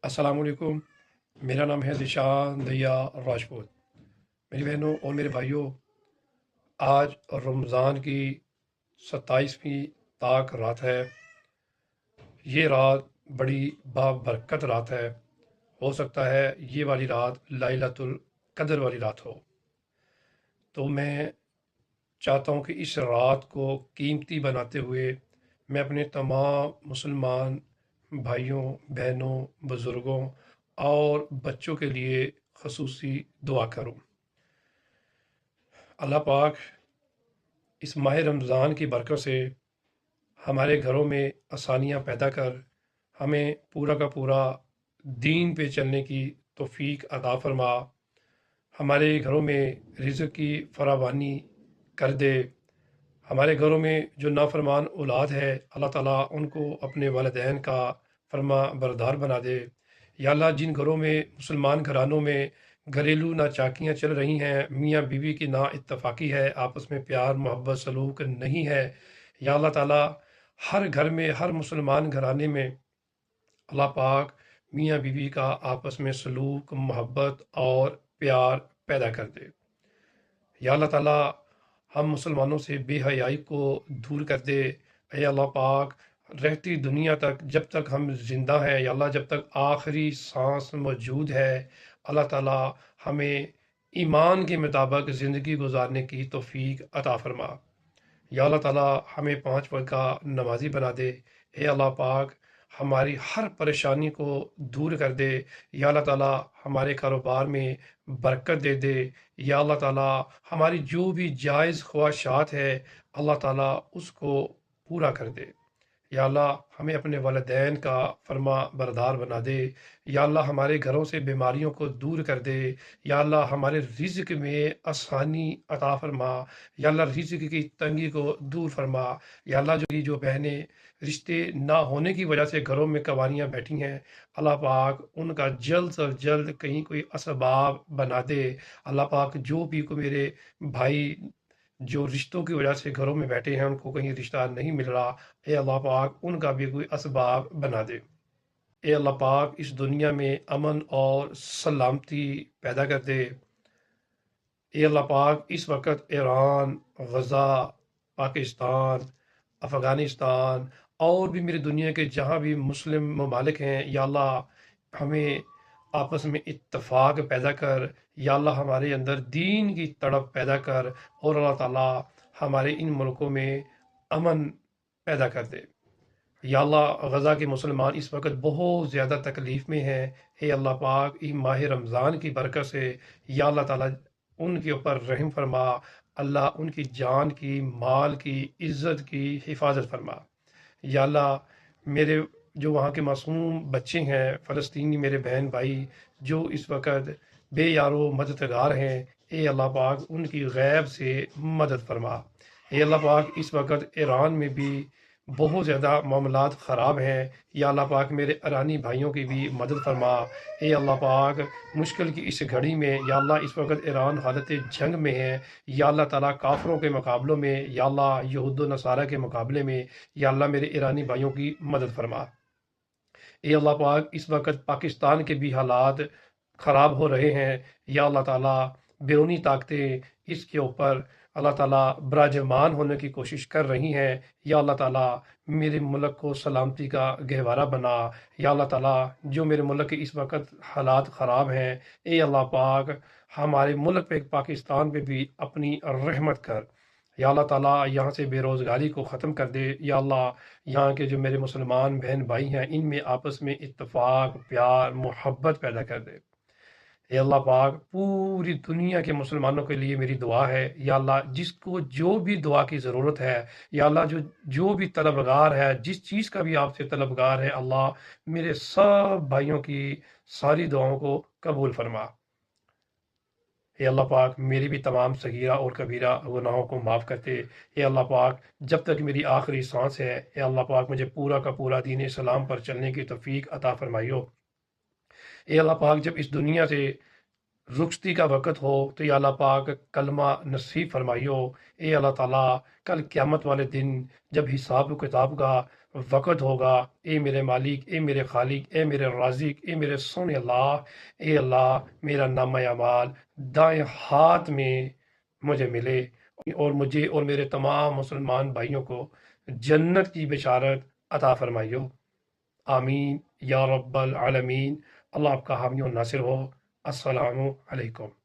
अस्सलाम वालेकुम। मेरा नाम है ज़ीशान दैया राजपूत। मेरी बहनों और मेरे भाइयों, आज रमज़ान की 27वीं ताक रात है। ये रात बड़ी बाबरकत रात है। हो सकता है ये वाली रात लाइलतुल कदर वाली रात हो। तो मैं चाहता हूँ कि इस रात को कीमती बनाते हुए मैं अपने तमाम मुसलमान भाइयों, बहनों, बुज़ुर्गों और बच्चों के लिए ख़ुसूसी दुआ करूँ। अल्लाह पाक इस माह रमज़ान की बरकत से हमारे घरों में आसानियाँ पैदा कर हमें पूरा का पूरा दीन पे चलने की तौफीक अता फरमा। हमारे घरों में रिज़्क़ की फरावानी कर दे। हमारे घरों में जो नाफरमान औलाद है, अल्लाह ताला उनको अपने वालिदैन का फरमा बरदार बना दे। या अल्लाह, जिन घरों में मुसलमान घरानों में घरेलू नाचाकियाँ चल रही हैं, मियाँ बीवी की ना इत्तफाकी है, आपस में प्यार मोहब्बत सलूक नहीं है, या अल्लाह ताला हर घर में, हर मुसलमान घराने में अल्लाह पाक मियाँ बीवी का आपस में सलूक, मोहब्बत और प्यार पैदा कर दे। या अल्लाह ताला हम मुसलमानों से बेहयाई को दूर कर दे। या अल्लाह पाक रहती दुनिया तक, जब तक हम जिंदा हैं, या अल्लाह जब तक आखिरी सांस मौजूद है, अल्लाह ताला हमें ईमान के मुताबिक ज़िंदगी गुजारने की तौफीक अता फरमा। या अल्लाह ताला हमें 5 वक्त का नमाजी बना दे। हे अल्लाह पाक हमारी हर परेशानी को दूर कर दे। या अल्लाह ताला हमारे कारोबार में बरकत दे दे। या अल्लाह ताला हमारी जो भी जायज़ ख्वाहिशात है, अल्लाह ताला उसको पूरा कर दे। या अल्लाह हमें अपने वालिदैन का फरमा बरदार बना दे। या अल्लाह हमारे घरों से बीमारियों को दूर कर दे। या अल्लाह हमारे रिज़्क़ में आसानी अता फरमा। या अल्लाह रिज़्क़ की तंगी को दूर फरमा। या अल्लाह जो बहनें रिश्ते ना होने की वजह से घरों में कवानियाँ बैठी हैं, अल्लाह पाक उनका जल्द से जल्द कहीं कोई असबाब बना दे। अल्लाह पाक जो भी को मेरे भाई जो रिश्तों की वजह से घरों में बैठे हैं, उनको कहीं रिश्ता नहीं मिल रहा, ए अल्लाह पाक उनका भी कोई असबाब बना दे। ए अल्लाह पाक इस दुनिया में अमन और सलामती पैदा कर दे। ए अल्लाह पाक इस वक्त ईरान, गज़ा, पाकिस्तान, अफ़गानिस्तान और भी मेरी दुनिया के जहाँ भी मुस्लिम ममालिक हैं, या अल्लाह हमें आपस में इत्तफ़ाक पैदा कर। या अल्लाह हमारे अंदर दीन की तड़प पैदा कर, और अल्लाह ताला हमारे इन मुल्कों में अमन पैदा कर दे। या अल्लाह गज़ा के मुसलमान इस वक्त बहुत ज़्यादा तकलीफ़ में हैं। हे अल्लाह पाक इस माह रमज़ान की बरकत से या अल्लाह ताला उनके ऊपर रहम फरमा। अल्लाह उनकी जान की, माल की, इज़्ज़त की हिफाजत फरमा। या अल्लाह मेरे जो वहाँ के मासूम बच्चे हैं, फ़लस्तीनी मेरे बहन भाई जो इस वक्त बेयारो मददगार हैं, ए अल्लाह पाक उनकी गैब से मदद फरमा। ए अल्लाह पाक इस वक्त ईरान में भी बहुत ज़्यादा मामलात ख़राब हैं। या अल्लाह पाक मेरे ईरानी भाइयों की भी मदद फरमा। ए अल्लाह पाक मुश्किल की इस घड़ी में, या अल्लाह इस वक्त ईरान हालत जंग में है। या अल्लाह ताला काफ़रों के मुकाबलों में, या अल्लाह यहूद नसारा के मुकाबले में, या अल्लाह मेरे ईरानी भाइयों की मदद फरमा। ए अल्लाह पाक इस वक्त पाकिस्तान के भी हालात ख़राब हो रहे हैं। या अल्लाह ताला बैरूनी ताकतें इसके ऊपर अल्लाह ताला विराजमान होने की कोशिश कर रही हैं। या अल्लाह ताला मेरे मुल्क को सलामती का गहवारा बना। या अल्लाह ताला जो मेरे मुल्क के इस वक्त हालात ख़राब हैं, ए अल्लाह पाक हमारे मुल्क पे, पाकिस्तान पे भी अपनी रहमत कर। या अल्लाह ताला यहाँ से बेरोज़गारी को ख़त्म कर दे। या अल्लाह यहाँ के जो मेरे मुसलमान बहन भाई हैं, इनमें आपस में इत्तफ़ाक, प्यार, मोहब्बत पैदा कर दे। या अल्लाह पाक पूरी दुनिया के मुसलमानों के लिए मेरी दुआ है। या अल्लाह जिसको जो भी दुआ की ज़रूरत है, या अल्लाह जो भी तलबगार है, जिस चीज़ का भी आपसे तलबगार है, अल्लाह मेरे सब भाइयों की सारी दुआओं को कबूल फरमा। हे अल्लाह पाक मेरी भी तमाम सगीरा और कबीरा गुनाहों को माफ़ करते। हे अल्लाह पाक जब तक मेरी आखिरी सांस है, हे अल्लाह पाक मुझे पूरा का पूरा दीन इस्लाम पर चलने की तौफीक अता फरमाइयो। हे अल्लाह पाक जब इस दुनिया से रुखसती का वक़्त हो, तो या अल्लाह पाक कलमा नसीब फरमाइयो। ए अल्लाह ताला कल क़यामत वाले दिन जब हिसाब किताब का وقت ہوگا، اے میرے مالک، اے میرے خالق، اے میرے رازق، اے میرے سونے اللہ، اے اللہ میرا نامہ اعمال دائیں ہاتھ میں مجھے ملے، اور مجھے اور میرے تمام مسلمان بھائیوں کو جنت کی بشارت عطا فرمائیو۔ آمین یا رب العالمین۔ اللہ آپ کا حامی و ناصر ہو۔ السلام علیکم۔